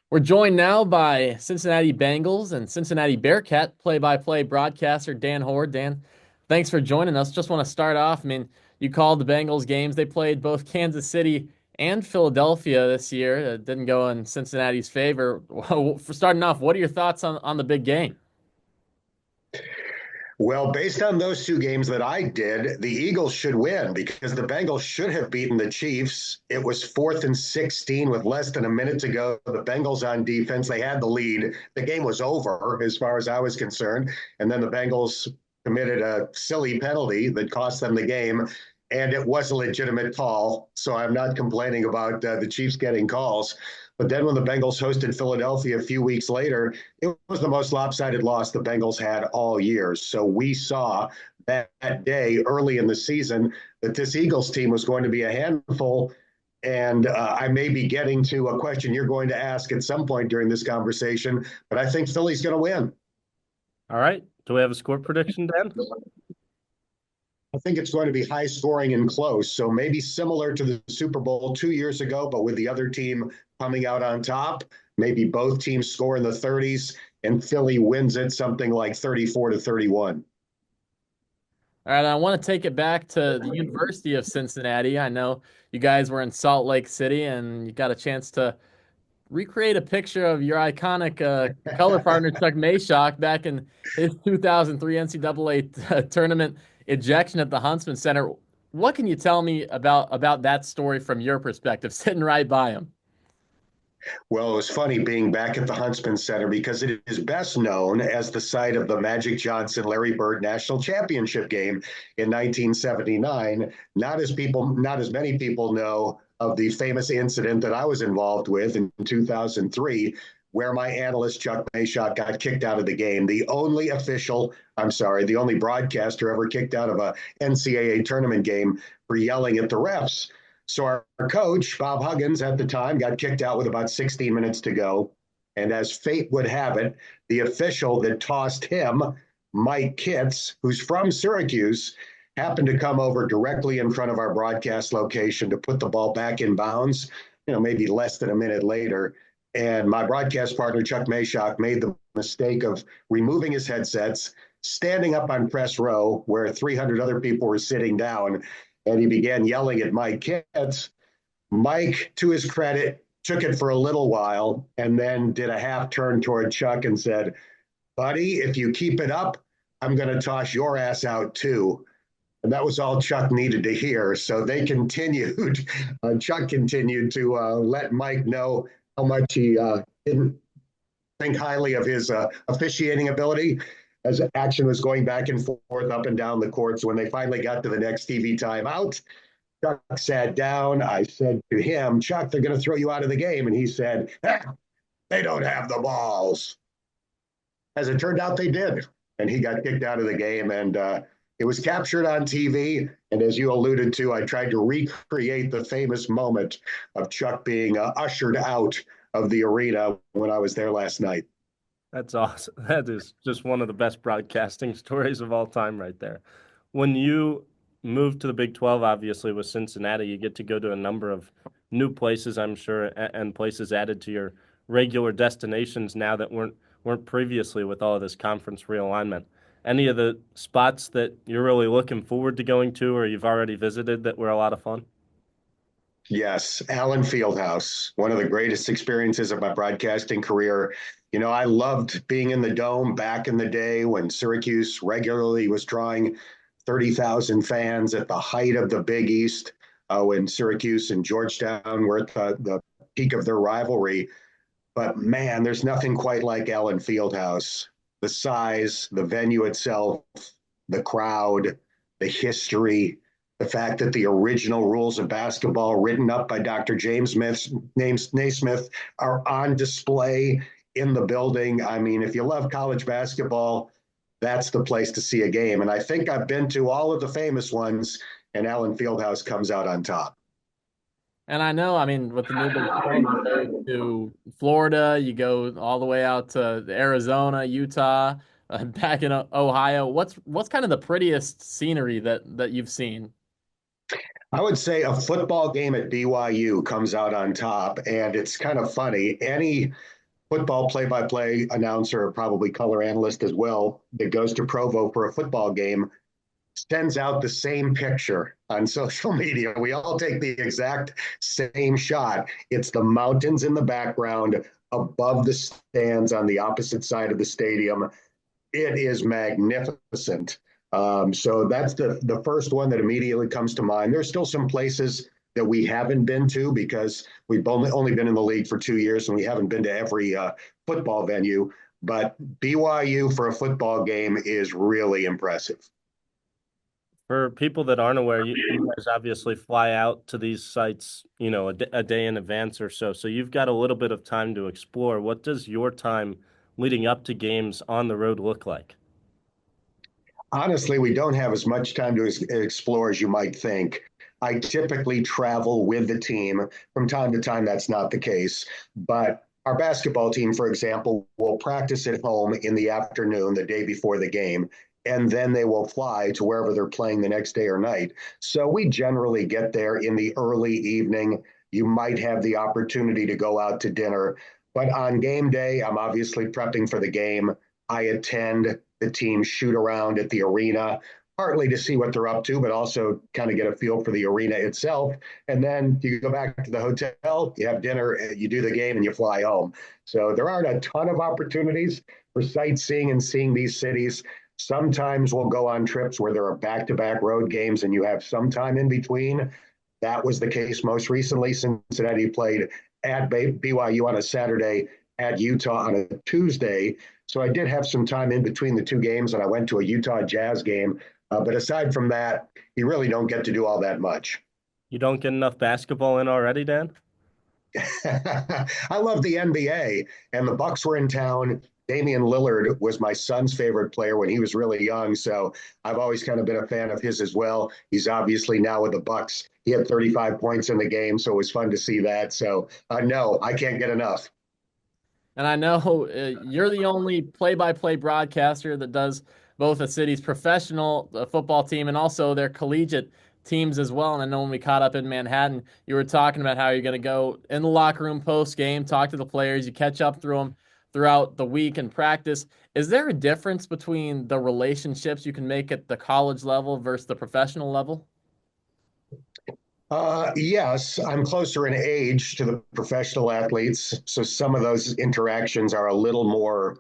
We're joined now by Cincinnati Bengals and Cincinnati Bearcat play-by-play broadcaster Dan Hoard. Dan, thanks for joining us. Just want to start off. I mean, you called the Bengals games. They played both Kansas City and Philadelphia this year. It didn't go in Cincinnati's favor. For starting off, what are your thoughts on the big game? Well, based on those two games that I did, the Eagles should win because the Bengals should have beaten the Chiefs. It was 4th and 16 with less than a minute to go. The Bengals on defense, they had the lead. The game was over as far as I was concerned. And then the Bengals committed a silly penalty that cost them the game. And it was a legitimate call. So I'm not complaining about the Chiefs getting calls. But then when the Bengals hosted Philadelphia a few weeks later, it was the most lopsided loss the Bengals had all year. So we saw that day early in the season that this Eagles team was going to be a handful. And I may be getting to a question you're going to ask at some point during this conversation, but I think Philly's going to win. All right. Do we have a score prediction, Dan? I think it's going to be high scoring and close. So maybe similar to the Super Bowl 2 years ago, but with the other team coming out on top. Maybe both teams score in the 30s and Philly wins it something like 34-31. All right, I want to take it back to the University of Cincinnati. I know you guys were in Salt Lake City and you got a chance to recreate a picture of your iconic color partner Chuck Mayshock back in his 2003 NCAA tournament ejection at the Huntsman Center. What can you tell me about that story from your perspective, sitting right by him? Well, it was funny being back at the Huntsman Center because it is best known as the site of the Magic Johnson Larry Bird National Championship game in 1979. Not as many people know of the famous incident that I was involved with in 2003, where my analyst Chuck Mayshock got kicked out of the game. The only broadcaster ever kicked out of a NCAA tournament game for yelling at the refs. So our coach, Bob Huggins, at the time, got kicked out with about 16 minutes to go. And as fate would have it, the official that tossed him, Mike Kitts, who's from Syracuse, happened to come over directly in front of our broadcast location to put the ball back in bounds, maybe less than a minute later. And my broadcast partner, Chuck Mayshock, made the mistake of removing his headsets, standing up on press row where 300 other people were sitting down, and he began yelling at Mike Kitts. Mike, to his credit, took it for a little while and then did a half turn toward Chuck and said, "Buddy, if you keep it up, I'm going to toss your ass out too." And that was all Chuck needed to hear. So they continued. Chuck continued to let Mike know how much he didn't think highly of his officiating ability as action was going back and forth up and down the court. So when they finally got to the next TV timeout, Chuck sat down. I said to him, "Chuck, they're going to throw you out of the game." And he said, "They don't have the balls." As it turned out, they did. And he got kicked out of the game. And it was captured on TV. And as you alluded to, I tried to recreate the famous moment of Chuck being ushered out of the arena when I was there last night. That's awesome. That is just one of the best broadcasting stories of all time, right there. When you moved to the Big 12, obviously with Cincinnati, you get to go to a number of new places, I'm sure, and places added to your regular destinations now that weren't previously with all of this conference realignment. Any of the spots that you're really looking forward to going to or you've already visited that were a lot of fun? Yes, Allen Fieldhouse, one of the greatest experiences of my broadcasting career. I loved being in the Dome back in the day when Syracuse regularly was drawing 30,000 fans at the height of the Big East, when Syracuse and Georgetown were at the peak of their rivalry. But man, there's nothing quite like Allen Fieldhouse. The size, the venue itself, the crowd, the history, the fact that the original rules of basketball written up by Dr. Naismith are on display in the building. I mean, if you love college basketball, that's the place to see a game. And I think I've been to all of the famous ones, and Allen Fieldhouse comes out on top. And I know, I mean, with the new Big 12, you go to Florida, you go all the way out to Arizona, Utah, back in Ohio. What's kind of the prettiest scenery that you've seen? I would say a football game at BYU comes out on top, and it's kind of funny. football play-by-play announcer, probably color analyst as well, that goes to Provo for a football game sends out the same picture on social media. We all take the exact same shot. It's the mountains in the background above the stands on the opposite side of the stadium. It is magnificent. So that's the first one that immediately comes to mind. There's still some places that we haven't been to because we've only been in the league for 2 years and we haven't been to every football venue. But BYU for a football game is really impressive. For people that aren't aware, you guys obviously fly out to these sites, a day in advance or so. So you've got a little bit of time to explore. What does your time leading up to games on the road look like? Honestly, we don't have as much time to explore as you might think. I typically travel with the team. From time to time, that's not the case. But our basketball team, for example, will practice at home in the afternoon, the day before the game, and then they will fly to wherever they're playing the next day or night. So we generally get there in the early evening. You might have the opportunity to go out to dinner. But on game day, I'm obviously prepping for the game. I attend the team shoot around at the arena, partly to see what they're up to, but also kind of get a feel for the arena itself. And then you go back to the hotel, you have dinner, you do the game, and you fly home. So there aren't a ton of opportunities for sightseeing and seeing these cities. Sometimes we'll go on trips where there are back-to-back road games and you have some time in between. That was the case most recently. Cincinnati played at BYU on a Saturday, at Utah on a Tuesday. So I did have some time in between the two games, and I went to a Utah Jazz game. But aside from that, you really don't get to do all that much. You don't get enough basketball in already, Dan? I love the NBA, and the Bucks were in town. Damian Lillard was my son's favorite player when he was really young, so I've always kind of been a fan of his as well. He's obviously now with the Bucks. He had 35 points in the game, so it was fun to see that. So no, I can't get enough. And I know you're the only play-by-play broadcaster that does both a city's professional football team and also their collegiate teams as well. And I know when we caught up in Manhattan, you were talking about how you're going to go in the locker room post-game, talk to the players, you catch up through them throughout the week and practice. Is there a difference between the relationships you can make at the college level versus the professional level? Yes, I'm closer in age to the professional athletes, so some of those interactions are a little more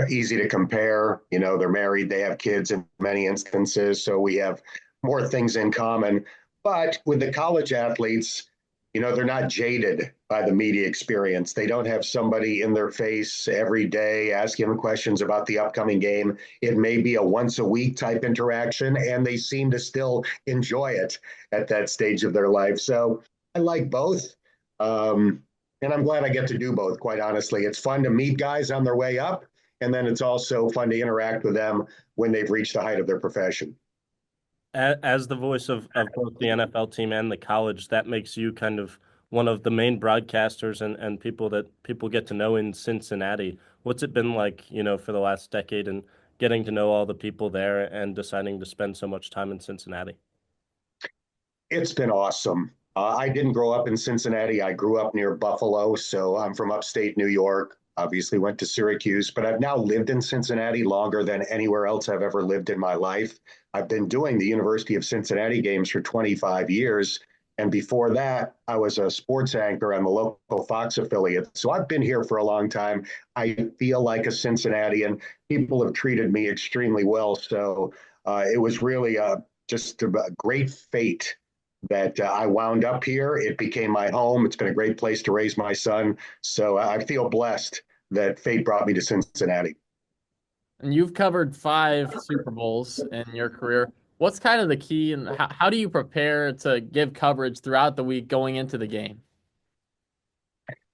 easy to compare. You know, they're married, they have kids in many instances, so we have more things in common. But with the college athletes, they're not jaded by the media experience. They don't have somebody in their face every day asking them questions about the upcoming game. It may be a once a week type interaction, and they seem to still enjoy it at that stage of their life. So I like both. And I'm glad I get to do both, quite honestly. It's fun to meet guys on their way up, and then it's also fun to interact with them when they've reached the height of their profession. As the voice of both the NFL team and the college, that makes you kind of one of the main broadcasters and people that people get to know in Cincinnati. What's it been like, for the last decade and getting to know all the people there and deciding to spend so much time in Cincinnati? It's been awesome. I didn't grow up in Cincinnati. I grew up near Buffalo, so I'm from upstate New York. Obviously, went to Syracuse, but I've now lived in Cincinnati longer than anywhere else I've ever lived in my life. I've been doing the University of Cincinnati games for 25 years. And before that, I was a sports anchor on the local Fox affiliate. So I've been here for a long time. I feel like a Cincinnatian. People have treated me extremely well. So it was really just a great fate that I wound up here. It became my home. It's been a great place to raise my son. So I feel blessed that fate brought me to Cincinnati. And you've covered 5 Super Bowls in your career. What's kind of the key, and how do you prepare to give coverage throughout the week going into the game?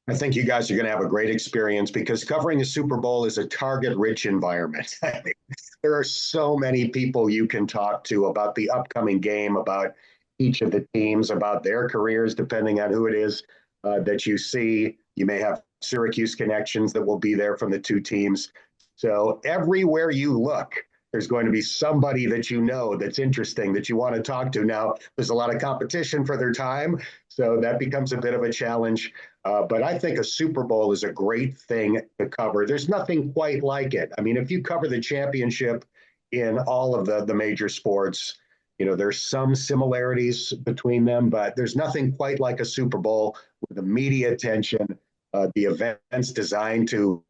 I think you guys are going to have a great experience because covering a Super Bowl is a target rich environment. There are so many people you can talk to about the upcoming game, about each of the teams, about their careers, depending on who it is that you see. You may have Syracuse connections that will be there from the two teams. So everywhere you look, there's going to be somebody that you know that's interesting that you want to talk to. Now, there's a lot of competition for their time, so that becomes a bit of a challenge. But I think a Super Bowl is a great thing to cover. There's nothing quite like it. I mean, if you cover the championship in all of the major sports, there's some similarities between them, but there's nothing quite like a Super Bowl with the media attention, the events designed to,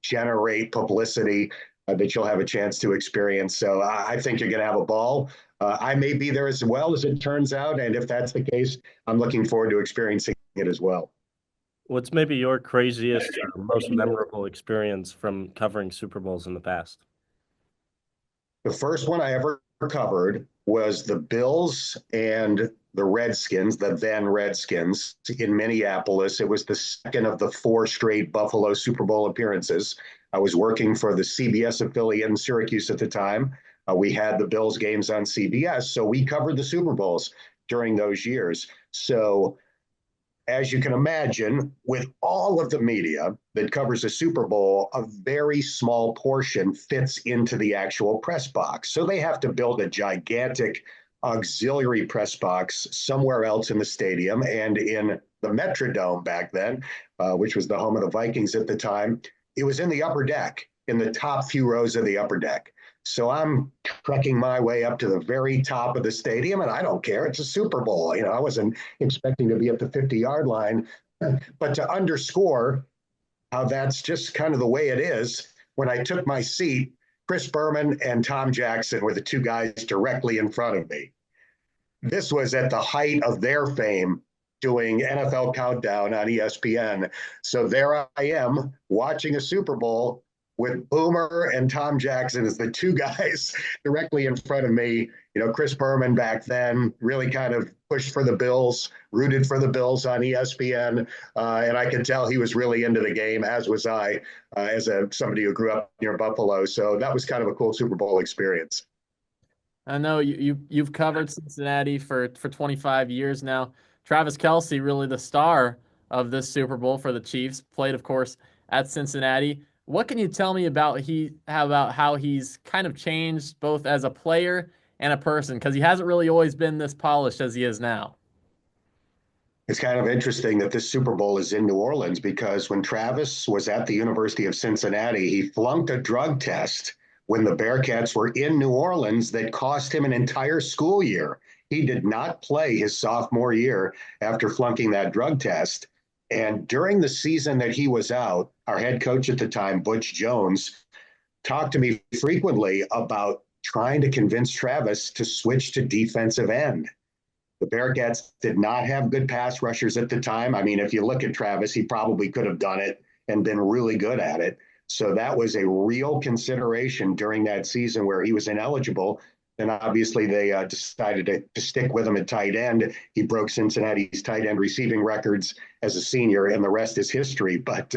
generate publicity that you'll have a chance to experience. So I think you're going to have a ball. I may be there as well, as it turns out. And if that's the case, I'm looking forward to experiencing it as well. What's maybe your craziest or most memorable experience from covering Super Bowls in the past? The first one I ever covered was the Bills and the Redskins, the then Redskins, in Minneapolis. It was the second of the 4 straight Buffalo Super Bowl appearances. I was working for the CBS affiliate in Syracuse at the time. We had the Bills games on CBS, so we covered the Super Bowls during those years. So as you can imagine, with all of the media that covers a Super Bowl, a very small portion fits into the actual press box. So they have to build a gigantic auxiliary press box somewhere else in the stadium. And in the Metrodome back then, which was the home of the Vikings at the time, it was in the upper deck, in the top few rows of the upper deck. So I'm trekking my way up to the very top of the stadium, and I don't care. It's a Super Bowl. I wasn't expecting to be at the 50-yard line. But to underscore how that's just kind of the way it is, when I took my seat, Chris Berman and Tom Jackson were the 2 guys directly in front of me. This was at the height of their fame, doing NFL Countdown on ESPN. So there I am watching a Super Bowl with Boomer and Tom Jackson as the 2 guys directly in front of me. Chris Berman back then really kind of pushed for the Bills, rooted for the Bills on ESPN. And I could tell he was really into the game, as was I, as somebody who grew up near Buffalo. So that was kind of a cool Super Bowl experience. I know you've covered Cincinnati for 25 years now. Travis Kelce, really the star of this Super Bowl for the Chiefs, played, of course, at Cincinnati. What can you tell me about how he's kind of changed both as a player and a person? Because he hasn't really always been this polished as he is now. It's kind of interesting that this Super Bowl is in New Orleans, because when Travis was at the University of Cincinnati, he flunked a drug test when the Bearcats were in New Orleans that cost him an entire school year. He did not play his sophomore year after flunking that drug test. And during the season that he was out, our head coach at the time, Butch Jones, talked to me frequently about trying to convince Travis to switch to defensive end. The Bearcats did not have good pass rushers at the time. I mean, if you look at Travis, he probably could have done it and been really good at it. So that was a real consideration during that season where he was ineligible. And obviously they decided to stick with him at tight end. He broke Cincinnati's tight end receiving records as a senior, and the rest is history. But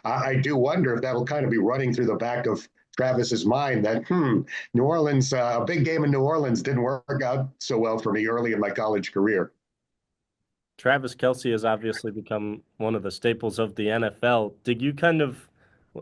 I do wonder if that'll kind of be running through the back of Travis's mind that, New Orleans, a big game in New Orleans didn't work out so well for me early in my college career. Travis Kelce has obviously become one of the staples of the NFL. Did you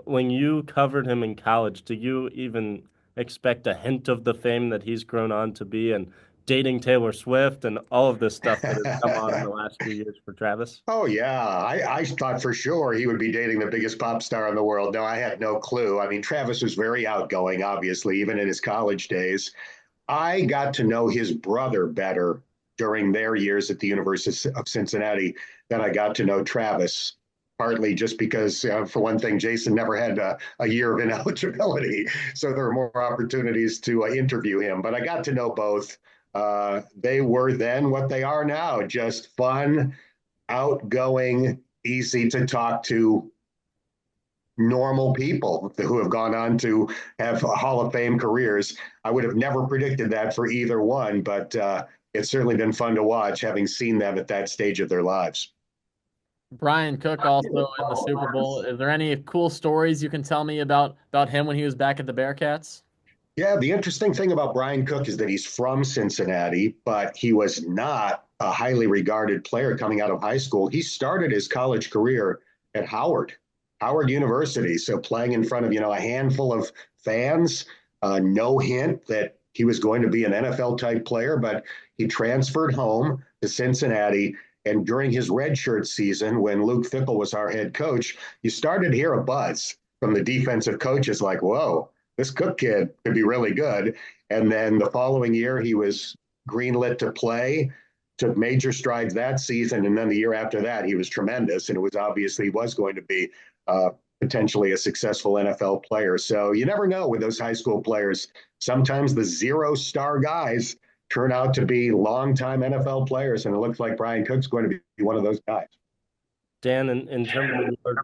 when you covered him in college, did you even expect a hint of the fame that he's grown on to be, and dating Taylor Swift and all of this stuff that has come on in the last few years for Travis? Oh, yeah. I thought for sure he would be dating the biggest pop star in the world. No, I had no clue. I mean, Travis was very outgoing, obviously, even in his college days. I got to know his brother better during their years at the University of Cincinnati than I got to know Travis. Partly just because, for one thing, Jason never had a year of ineligibility. So there were more opportunities to interview him. But I got to know both. They were then what they are now, just fun, outgoing, easy to talk to, normal people who have gone on to have Hall of Fame careers. I would have never predicted that for either one, but it's certainly been fun to watch, having seen them at that stage of their lives. Brian Cook also in the Super Bowl. Is there any cool stories you can tell me about him when he was back at the Bearcats? Yeah, the interesting thing about Brian Cook is that he's from Cincinnati, but he was not a highly regarded player coming out of high school. He started his college career at Howard University, so playing in front of, a handful of fans. No hint that he was going to be an NFL type player, but he transferred home to Cincinnati. And during his redshirt season, when Luke Fickell was our head coach, you started to hear a buzz from the defensive coaches like, whoa, this Cook kid could be really good. And then the following year, he was greenlit to play, took major strides that season. And then the year after that, he was tremendous. And it was obviously was going to be potentially a successful NFL player. So you never know with those high school players. Sometimes the 0-star guys turn out to be longtime NFL players, and it looks like Brian Cook's going to be one of those guys. Dan, in terms of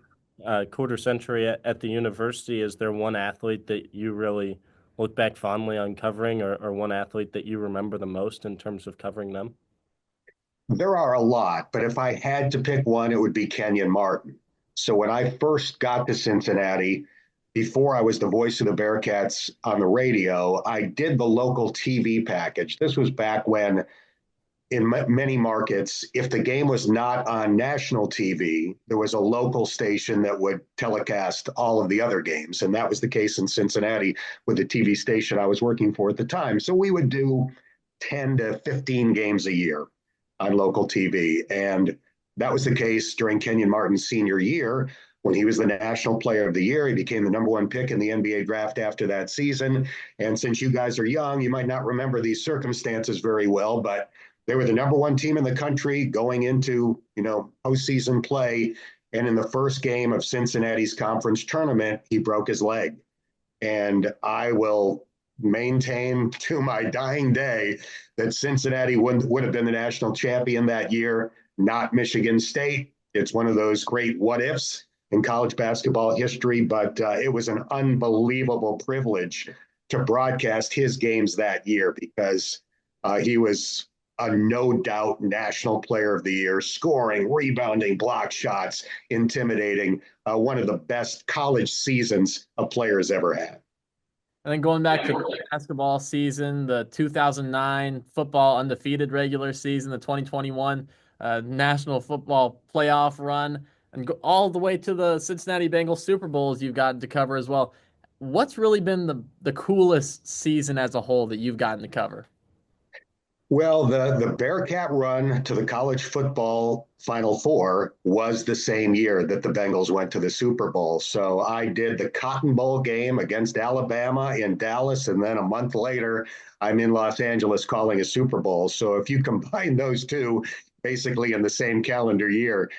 your quarter century at the university, is there one athlete that you really look back fondly on covering, or one athlete that you remember the most in terms of covering them? There are a lot, but if I had to pick one, it would be Kenyon Martin. So when I first got to Cincinnati, before I was the voice of the Bearcats on the radio, I did the local TV package. This was back when, in many markets, if the game was not on national TV, there was a local station that would telecast all of the other games. And that was the case in Cincinnati with the TV station I was working for at the time. So we would do 10 to 15 games a year on local TV. And that was the case during Kenyon Martin's senior year when he was the National Player of the Year. He became the #1 pick in the NBA draft after that season. And since you guys are young, you might not remember these circumstances very well, but they were the #1 team in the country going into, postseason play. And in the first game of Cincinnati's conference tournament, he broke his leg. And I will maintain to my dying day that Cincinnati would have been the national champion that year, not Michigan State. It's one of those great what ifs in college basketball history, but it was an unbelievable privilege to broadcast his games that year because he was a no doubt national player of the year, scoring, rebounding, block shots, intimidating, one of the best college seasons a player's ever had. And then going back to the basketball season, the 2009 football undefeated regular season, the 2021 National Football Playoff run, and go all the way to the Cincinnati Bengals Super Bowls you've gotten to cover as well. What's really been the coolest season as a whole that you've gotten to cover? Well, the Bearcat run to the college football Final Four was the same year that the Bengals went to the Super Bowl. So I did the Cotton Bowl game against Alabama in Dallas, and then a month later, I'm in Los Angeles calling a Super Bowl. So if you combine those two basically in the same calendar year,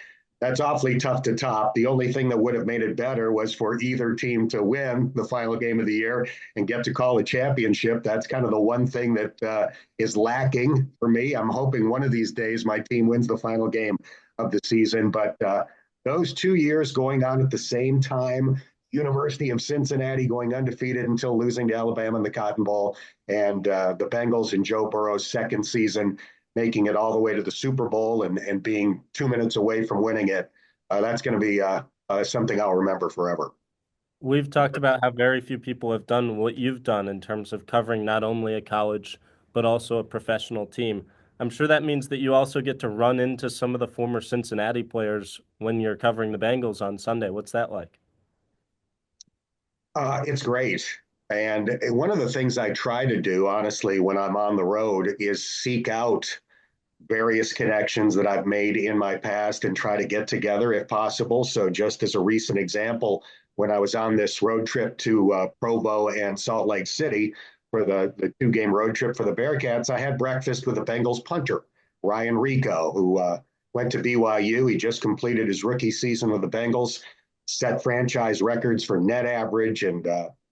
that's awfully tough to top. The only thing that would have made it better was for either team to win the final game of the year and get to call a championship. That's kind of the one thing that is lacking for me. I'm hoping one of these days my team wins the final game of the season. But those 2 years going on at the same time, University of Cincinnati going undefeated until losing to Alabama in the Cotton Bowl, and the Bengals in Joe Burrow's second season making it all the way to the Super Bowl and being 2 minutes away from winning it. That's going to be something I'll remember forever. We've talked about how very few people have done what you've done in terms of covering not only a college, but also a professional team. I'm sure that means that you also get to run into some of the former Cincinnati players when you're covering the Bengals on Sunday. What's that like? It's great. And one of the things I try to do, honestly, when I'm on the road is seek out various connections that I've made in my past and try to get together if possible. So just as a recent example, when I was on this road trip to Provo and Salt Lake City for the 2-game road trip for the Bearcats, I had breakfast with the Bengals punter, Ryan Rico, who went to BYU. He just completed his rookie season with the Bengals, set franchise records for net average and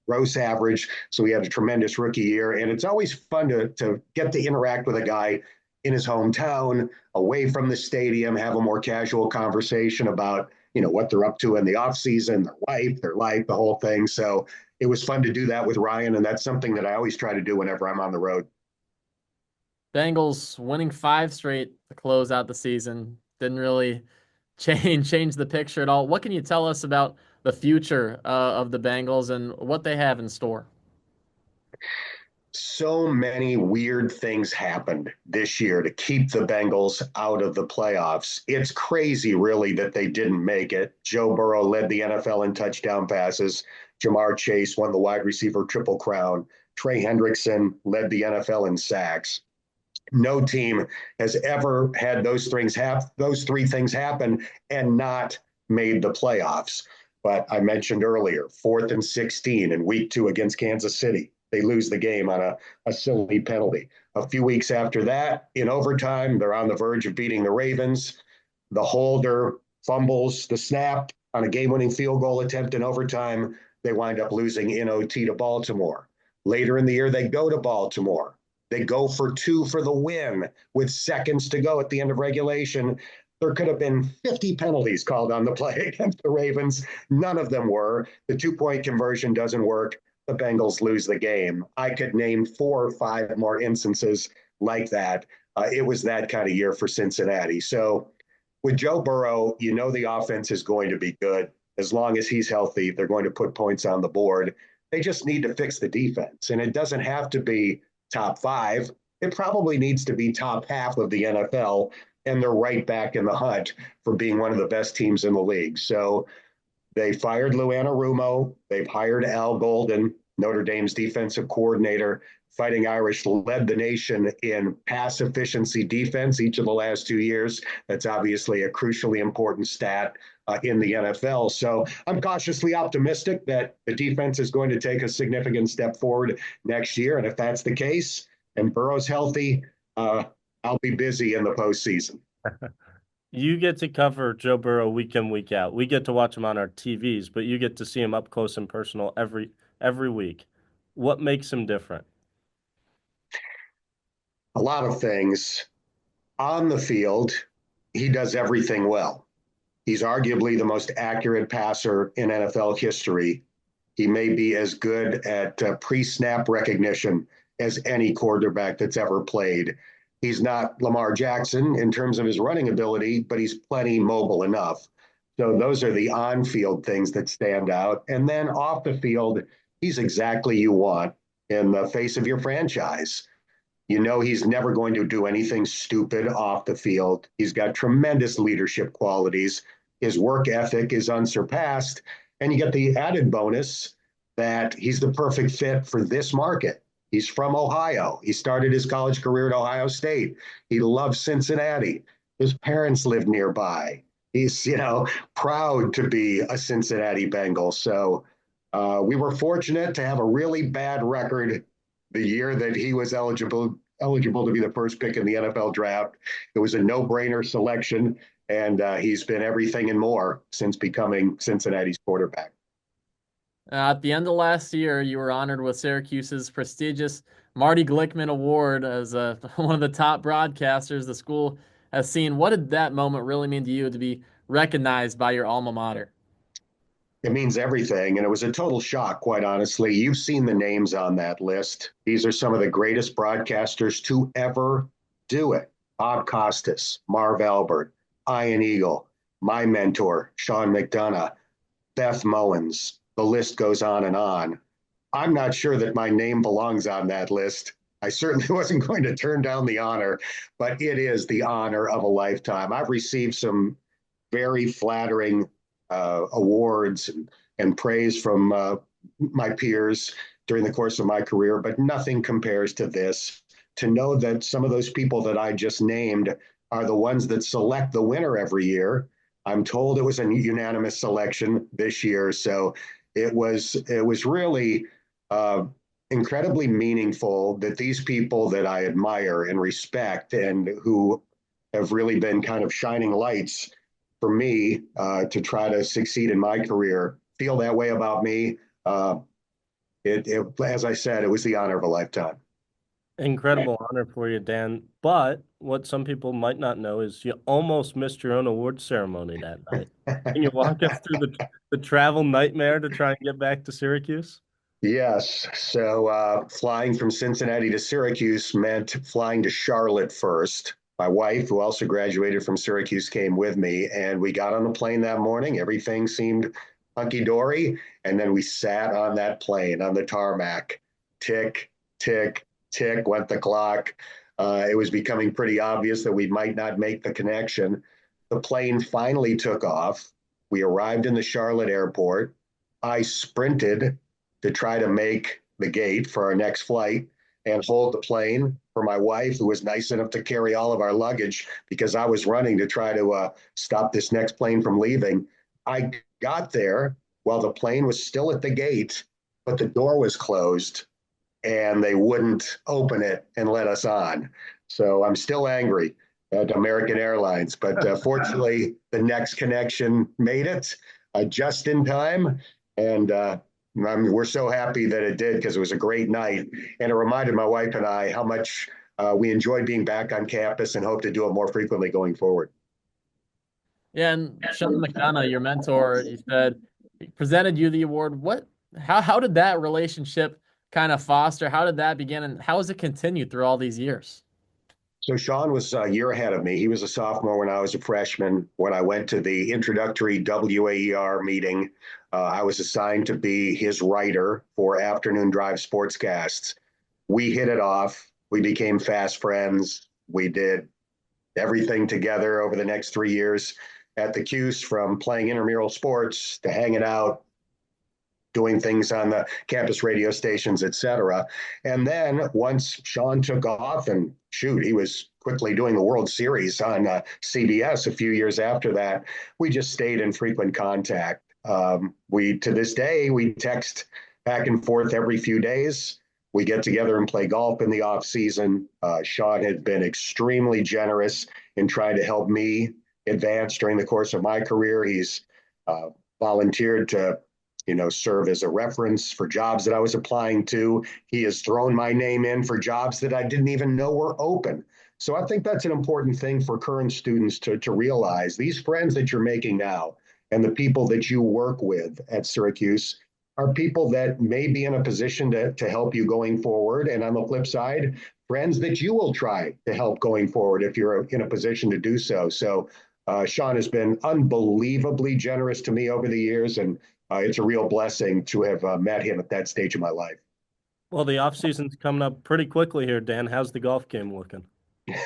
gross average. So he had a tremendous rookie year. And it's always fun to get to interact with a guy in his hometown, away from the stadium, have a more casual conversation about, what they're up to in the offseason, their life, the whole thing. So it was fun to do that with Ryan. And that's something that I always try to do whenever I'm on the road. Bengals winning 5 straight to close out the season didn't really change the picture at all. What can you tell us about the future of the Bengals and what they have in store? So many weird things happened this year to keep the Bengals out of the playoffs. It's crazy, really, that they didn't make it. Joe Burrow led the NFL in touchdown passes. Jamar Chase won the wide receiver triple crown. Trey Hendrickson led the NFL in sacks. No team has ever had those three things happen and not made the playoffs. But I mentioned earlier, 4th and 16 in week 2 against Kansas City. They lose the game on a silly penalty. A few weeks after that, in overtime, they're on the verge of beating the Ravens. The holder fumbles the snap on a game-winning field goal attempt in overtime. They wind up losing in OT to Baltimore. Later in the year, they go to Baltimore. They go for 2 for the win with seconds to go at the end of regulation. There could have been 50 penalties called on the play against the Ravens. None of them were. The 2-point conversion doesn't work. The Bengals lose the game. I could name 4 or 5 more instances like that. It was that kind of year for Cincinnati. So with Joe Burrow, you know the offense is going to be good. As long as he's healthy, they're going to put points on the board. They just need to fix the defense. And it doesn't have to be top 5. It probably needs to be top half of the NFL. And they're right back in the hunt for being one of the best teams in the league. So they fired Lou Anarumo. They've hired Al Golden, Notre Dame's defensive coordinator. Fighting Irish led the nation in pass efficiency defense each of the last 2 years. That's obviously a crucially important stat in the NFL. So I'm cautiously optimistic that the defense is going to take a significant step forward next year. And if that's the case and Burrow's healthy, I'll be busy in the postseason. You get to cover Joe Burrow week in, week out. We get to watch him on our TVs, but you get to see him up close and personal every week. What makes him different? A lot of things. On the field, he does everything well. He's arguably the most accurate passer in NFL history. He may be as good at pre-snap recognition as any quarterback that's ever played. He's not Lamar Jackson in terms of his running ability, but he's plenty mobile enough. So those are the on-field things that stand out. And then off the field, he's exactly you want in the face of your franchise. You know he's never going to do anything stupid off the field. He's got tremendous leadership qualities. His work ethic is unsurpassed. And you get the added bonus that he's the perfect fit for this market. He's from Ohio. He started his college career at Ohio State. He loves Cincinnati. His parents live nearby. He's, proud to be a Cincinnati Bengal. So we were fortunate to have a really bad record the year that he was eligible to be the first pick in the NFL draft. It was a no-brainer selection, and he's been everything and more since becoming Cincinnati's quarterback. At the end of last year, you were honored with Syracuse's prestigious Marty Glickman Award as one of the top broadcasters the school has seen. What did that moment really mean to you to be recognized by your alma mater? It means everything, and it was a total shock, quite honestly. You've seen the names on that list. These are some of the greatest broadcasters to ever do it. Bob Costas, Marv Albert, Ian Eagle, my mentor, Sean McDonough, Beth Mowins. The list goes on and on. I'm not sure that my name belongs on that list. I certainly wasn't going to turn down the honor, but it is the honor of a lifetime. I've received some very flattering awards and praise from my peers during the course of my career, but nothing compares to this. To know that some of those people that I just named are the ones that select the winner every year. I'm told it was a unanimous selection this year, so it was really incredibly meaningful that these people that I admire and respect and who have really been kind of shining lights for me to try to succeed in my career feel that way about me. As I said, it was the honor of a lifetime. Incredible honor for you, Dan. But what some people might not know is you almost missed your own award ceremony that night. Can you walk us through the travel nightmare to try and get back to Syracuse? Yes. So flying from Cincinnati to Syracuse meant flying to Charlotte first. My wife, who also graduated from Syracuse, came with me, and we got on the plane that morning. Everything seemed hunky-dory, and then we sat on that plane on the tarmac. Tick, tick, tick went the clock. It was becoming pretty obvious that we might not make the connection. The plane finally took off. We arrived in the Charlotte airport. I sprinted to try to make the gate for our next flight and hold the plane for my wife, who was nice enough to carry all of our luggage because I was running to try to stop this next plane from leaving. I got there while the plane was still at the gate, but the door was closed and they wouldn't open it and let us on. So I'm still angry at American Airlines, but fortunately, the next connection made it just in time. And we're so happy that it did because it was a great night. And it reminded my wife and I how much we enjoyed being back on campus and hope to do it more frequently going forward. Yeah, and Sean McDonough, your mentor, he said he presented you the award. How did that relationship kind of foster? How did that begin, and how has it continued through all these years? So Sean was a year ahead of me. He was a sophomore when I was a freshman. When I went to the introductory WAER meeting, I was assigned to be his writer for afternoon drive sportscasts. We hit it off. We became fast friends. We did everything together over the next 3 years at the Cuse, from playing intramural sports to hanging out, doing things on the campus radio stations, et cetera. And then once Sean took off, and shoot, he was quickly doing the World Series on CBS a few years after that, we just stayed in frequent contact. To this day, we text back and forth every few days. We get together and play golf in the off season. Sean had been extremely generous in trying to help me advance during the course of my career. He's volunteered to serve as a reference for jobs that I was applying to. He has thrown my name in for jobs that I didn't even know were open. So I think that's an important thing for current students to realize. These friends that you're making now and the people that you work with at Syracuse are people that may be in a position to help you going forward. And on the flip side, friends that you will try to help going forward if you're in a position to do so. So Sean has been unbelievably generous to me over the years, and it's a real blessing to have met him at that stage of my life. Well, the off season's coming up pretty quickly here, Dan. How's the golf game looking? We've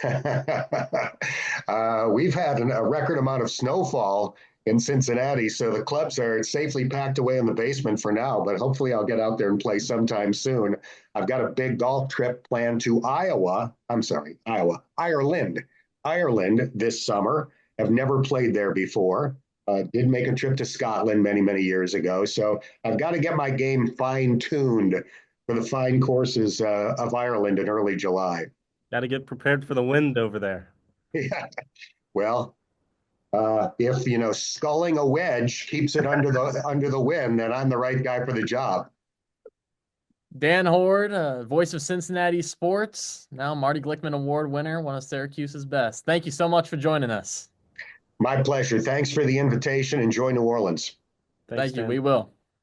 had a record amount of snowfall in Cincinnati, so the clubs are safely packed away in the basement for now, but hopefully I'll get out there and play sometime soon. I've got a big golf trip planned to Ireland this summer. I've never played there before. Did make a trip to Scotland many, many years ago. So I've got to get my game fine-tuned for the fine courses of Ireland in early July. Got to get prepared for the wind over there. Yeah. Well, if sculling a wedge keeps it under the wind, then I'm the right guy for the job. Dan Hoard, voice of Cincinnati sports, now Marty Glickman Award winner, one of Syracuse's best. Thank you so much for joining us. My pleasure. Thanks for the invitation. Enjoy New Orleans. Thanks, Thank you. Dan. We will.